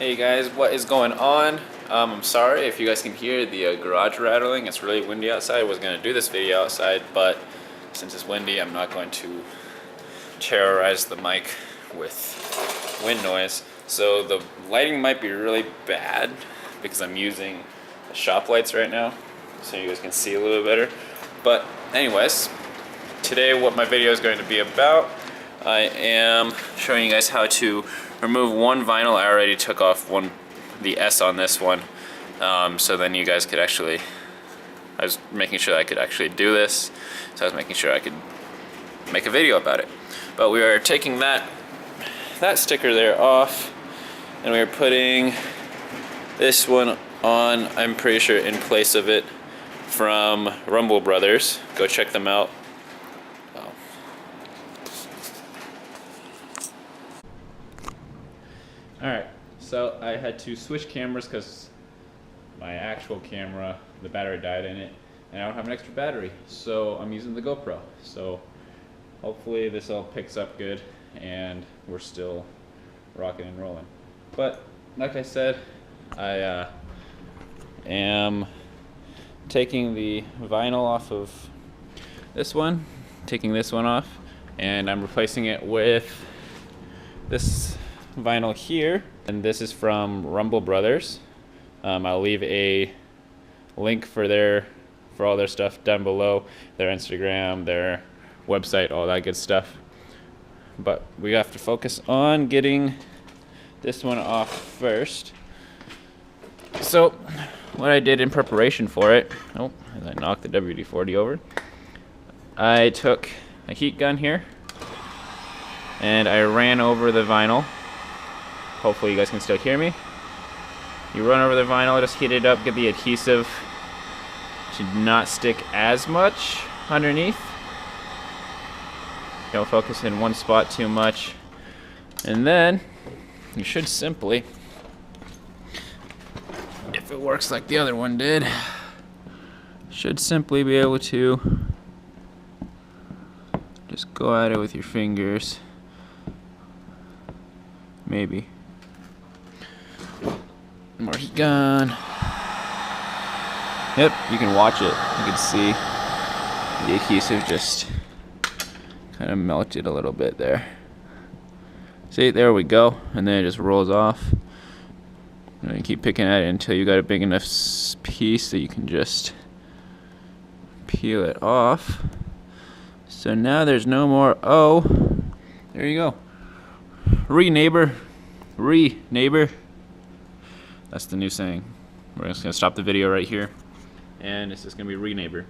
Hey guys, what is going on? I'm sorry if you guys can hear the garage rattling. It's really windy outside. I was going to do this video outside, but since it's windy, I'm not going to terrorize the mic with wind noise. So the lighting might be really bad because I'm using the shop lights right now, so you guys can see a little bit better. But anyways, today what my video is going to be about, I am showing you guys how to remove one vinyl. I already took off the S on this one, so then you guys could actually, I was making sure I could actually do this, so I was making sure I could make a video about it. But we are taking that sticker there off, and we are putting this one on, I'm pretty sure in place of it, from Rumble Brothers. Go check them out. Alright, so I had to switch cameras because my actual camera, the battery died in it, and I don't have an extra battery, so I'm using the GoPro. So hopefully this all picks up good and we're still rocking and rolling. But like I said, I am taking the vinyl off of this one, taking this one off, and I'm replacing it with this vinyl here, and this is from Rumble Brothers. I'll leave a link for all their stuff down below, their Instagram, their website, all that good stuff. But we have to focus on getting this one off first. So what I did in preparation for it, as I knocked the WD-40 over, I took a heat gun here and I ran over the vinyl. Hopefully you guys can still hear me. You run over the vinyl, just heat it up, get the adhesive to not stick as much underneath. Don't focus in one spot too much. And then you should simply, if it works like the other one did, should simply be able to just go at it with your fingers. Maybe. More heat gun. Yep, you can watch it. You can see the adhesive just kind of melted a little bit there. See, there we go. And then it just rolls off. And you keep picking at it until you got a big enough piece that you can just peel it off. So now there's no more, oh, there you go. Neighbor. Neighbor. That's the new saying. We're just going to stop the video right here, and it's just going to be neighbor.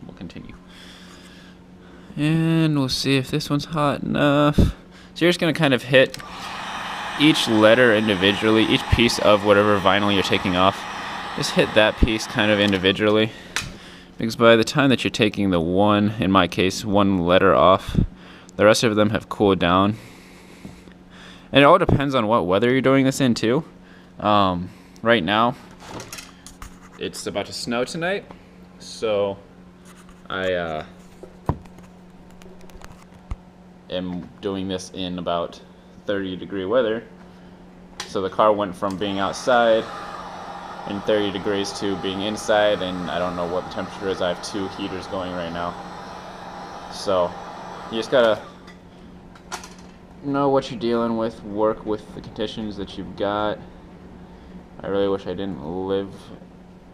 We'll continue. And we'll see if this one's hot enough. So you're just going to kind of hit each letter individually, each piece of whatever vinyl you're taking off. Just hit that piece kind of individually, because by the time that you're taking the one, in my case, one letter off, the rest of them have cooled down. And it all depends on what weather you're doing this in too. Right now, it's about to snow tonight, so I am doing this in about 30-degree weather. So the car went from being outside in 30 degrees to being inside, and I don't know what the temperature is. I have two heaters going right now. So you just gotta know what you're dealing with, work with the conditions that you've got. I really wish I didn't live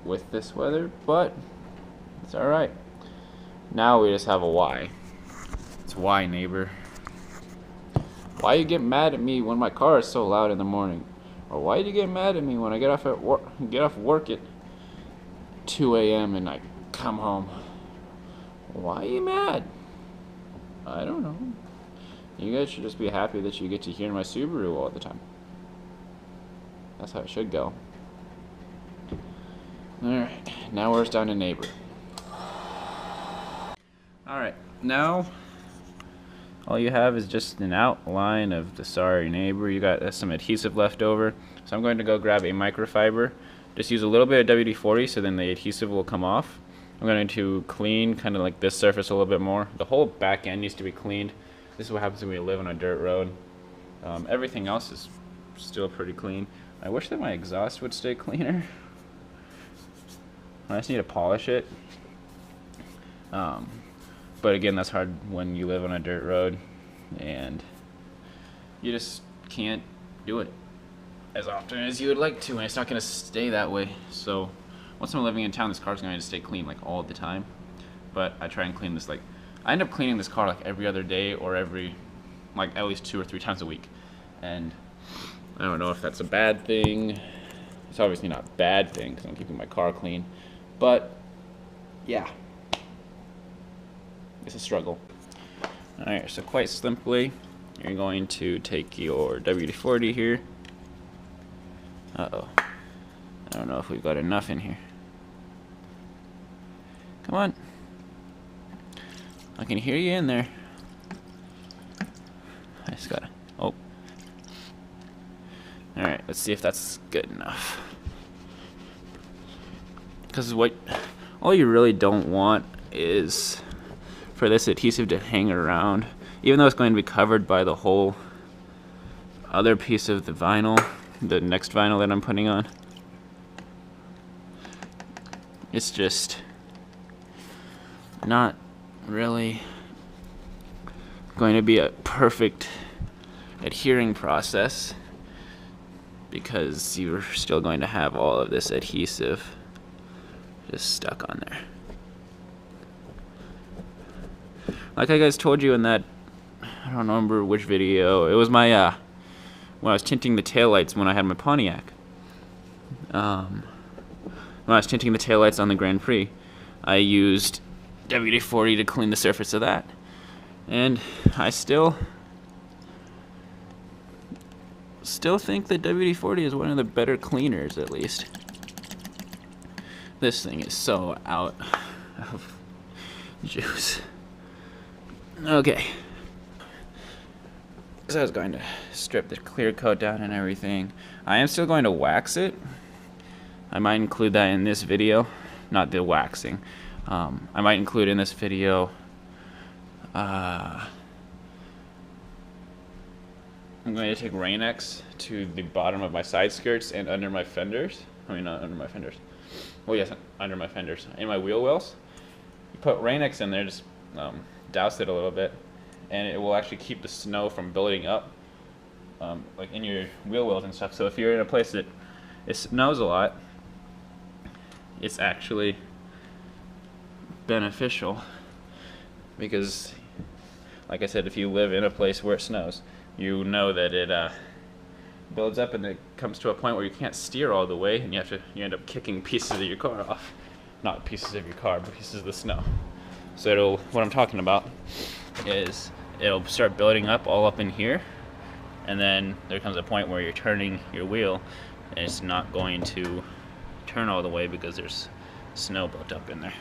with this weather, but it's alright. Now we just have a why. It's why, neighbor. Why you get mad at me when my car is so loud in the morning? Or why do you get mad at me when I get off work at 2 a.m. and I come home? Why are you mad? I don't know. You guys should just be happy that you get to hear my Subaru all the time. That's how it should go. Alright, now we're down to neighbor. Alright, now all you have is just an outline of the sorry neighbor. You got some adhesive left over. So I'm going to go grab a microfiber. Just use a little bit of WD-40 so then the adhesive will come off. I'm going to clean kind of like this surface a little bit more. The whole back end needs to be cleaned. This is what happens when we live on a dirt road. Everything else is still pretty clean. I wish that my exhaust would stay cleaner. I just need to polish it. But again, that's hard when you live on a dirt road and you just can't do it as often as you would like to, and it's not going to stay that way. So once I'm living in town, this car's going to stay clean like all the time. But I try and clean this, like, I end up cleaning this car like every other day or every, like, at least 2 or 3 times a week. And I don't know if that's a bad thing. It's obviously not a bad thing because I'm keeping my car clean. But yeah, it's a struggle. Alright, so quite simply, you're going to take your WD-40 here. Uh-oh. I don't know if we've got enough in here. Come on. I can hear you in there. I just gotta... Oh. Alright, let's see if that's good enough. Because all you really don't want is for this adhesive to hang around, even though it's going to be covered by the whole other piece of the vinyl, the next vinyl that I'm putting on. It's just not really going to be a perfect adhering process because you're still going to have all of this adhesive just stuck on there. Like I guys told you in that, I don't remember which video, it was my, when I was tinting the taillights when I had my Pontiac. When I was tinting the taillights on the Grand Prix, I used WD-40 to clean the surface of that. And I still think that WD-40 is one of the better cleaners, at least. This thing is so out of juice. Okay. Because I was going to strip the clear coat down and everything. I am still going to wax it. I might include that in this video. Not the waxing. I might include in this video I'm going to take Rain-X to the bottom of my side skirts and under my fenders. I mean, not under my fenders. Well, yes, under my fenders. In my wheel wells. You put Rain-X in there, just douse it a little bit, and it will actually keep the snow from building up, like in your wheel wells and stuff. So if you're in a place that it snows a lot, it's actually beneficial because, like I said, if you live in a place where it snows, you know that it builds up and it comes to a point where you can't steer all the way, and you end up kicking pieces of your car off. Not pieces of your car, but pieces of the snow. So what I'm talking about is it'll start building up all up in here, and then there comes a point where you're turning your wheel and it's not going to turn all the way because there's snow built up in there.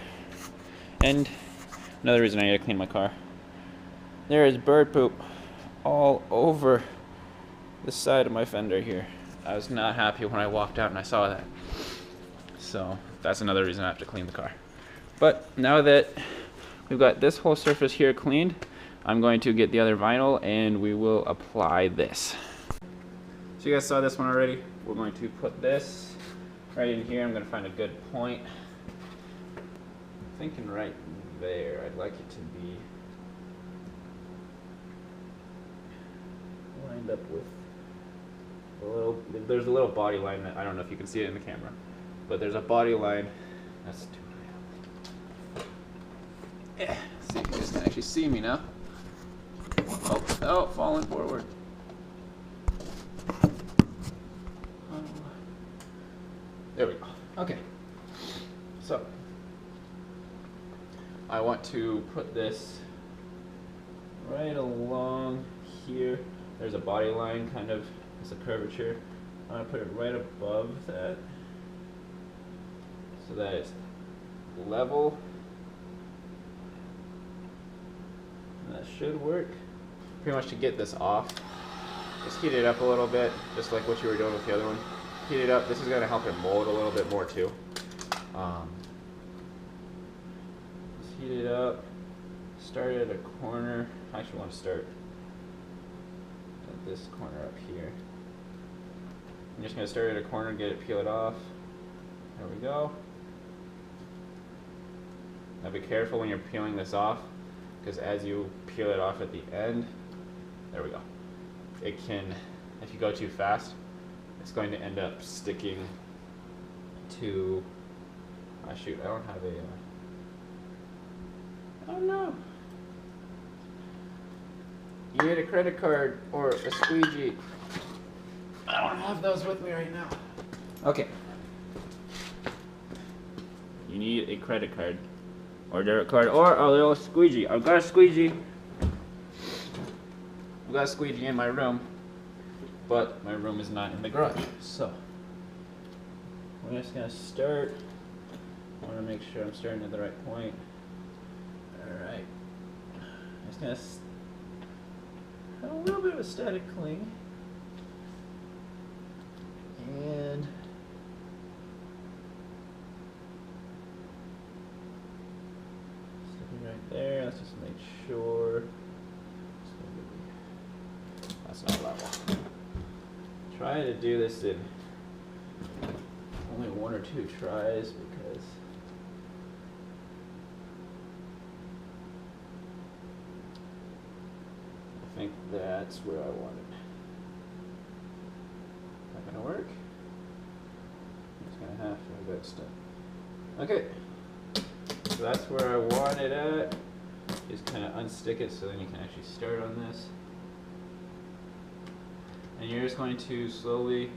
And another reason I need to clean my car. There is bird poop all over the side of my fender here. I was not happy when I walked out and I saw that. So that's another reason I have to clean the car. But now that we've got this whole surface here cleaned, I'm going to get the other vinyl and we will apply this. So you guys saw this one already. We're going to put this right in here. I'm going to find a good point. I'm thinking right there. I'd like it to be lined up with there's a little body line that I don't know if you can see it in the camera, but there's a body line that's too high. Yeah, see if you guys can actually see me now. Oh, falling forward. There we go. Okay. So I want to put this right along here. There's a body line, kind of, it's a curvature. I want to put it right above that so that it's level. And that should work. Pretty much to get this off, just heat it up a little bit, just like what you were doing with the other one. Heat it up. This is going to help it mold a little bit more too. Just heat it up. Start at a corner. I actually want to start at this corner up here. I'm just going to start at a corner and get it peeled off. There we go. Now be careful when you're peeling this off, because as you peel it off at the end, there we go. It can, if you go too fast, it's going to end up sticking to, oh shoot, I don't have a, oh no. You need a credit card or a squeegee. I don't have those with me right now. Okay. You need a credit card or debit card or a little squeegee. I've got a squeegee. I've got a squeegee in my room, but my room is not in the garage. So we're just gonna start. I want to make sure I'm starting at the right point. All right. I'm just gonna have a little bit of a static cling. And sticking right there. Let's just make sure that's not level. Try to do this in only 1 or 2 tries because I think that's where I want it. Not gonna work. I'm just gonna have to have that stuff. Okay, so that's where I want it at. Just kind of unstick it so then you can actually start on this. And you're just going to slowly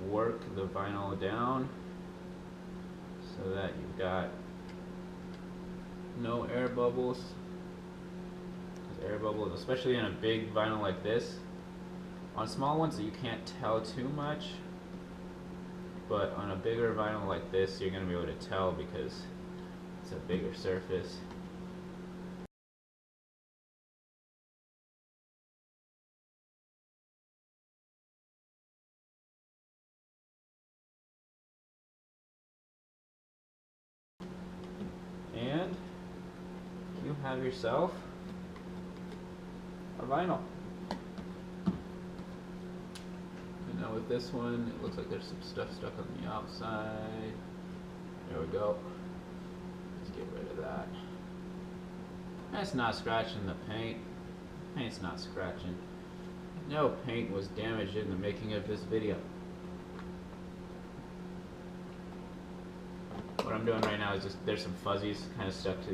work the vinyl down so that you've got no air bubbles. Air bubbles, especially in a big vinyl like this. On small ones you can't tell too much, but on a bigger vinyl like this you're going to be able to tell because it's a bigger surface. And you have yourself a vinyl. And now with this one, it looks like there's some stuff stuck on the outside. There we go. Let's get rid of that. That's not scratching the paint. Paint's not scratching. No paint was damaged in the making of this video. What I'm doing right now is just, there's some fuzzies kind of stuck to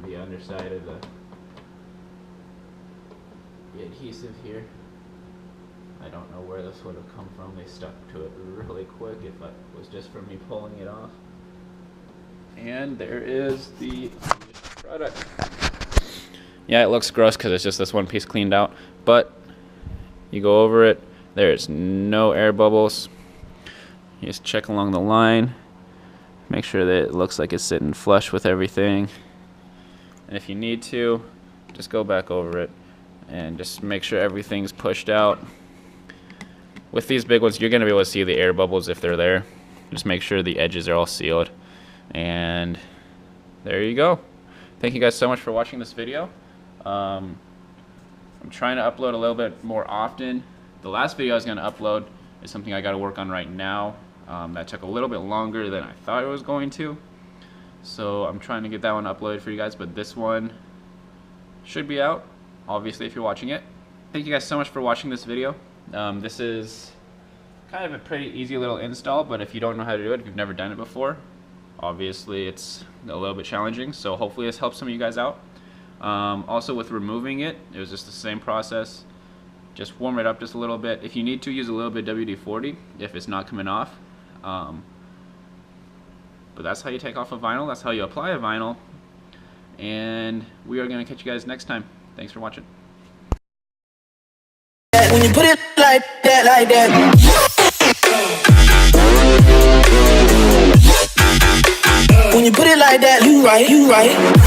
the underside of the adhesive here. I don't know where this would have come from. They stuck to it really quick if it was just from me pulling it off. And there is the product. Yeah, it looks gross because it's just this one piece cleaned out, but you go over it, there's no air bubbles. You just check along the line, make sure that it looks like it's sitting flush with everything. And if you need to, just go back over it and just make sure everything's pushed out. With these big ones, you're going to be able to see the air bubbles if they're there. Just make sure the edges are all sealed. And there you go. Thank you guys so much for watching this video. I'm trying to upload a little bit more often. The last video I was going to upload is something I got to work on right now. That took a little bit longer than I thought it was going to. So I'm trying to get that one uploaded for you guys, but this one should be out, obviously, if you're watching it. Thank you guys so much for watching this video. This is kind of a pretty easy little install, but if you don't know how to do it, if you've never done it before, obviously it's a little bit challenging, so hopefully this helps some of you guys out. Also with removing it, it was just the same process. Just warm it up just a little bit. If you need to, use a little bit WD-40 if it's not coming off. But that's how you take off a vinyl, that's how you apply a vinyl, and we are going to catch you guys next time. Thanks for watching. When you put it like that, when you put it like that, you right.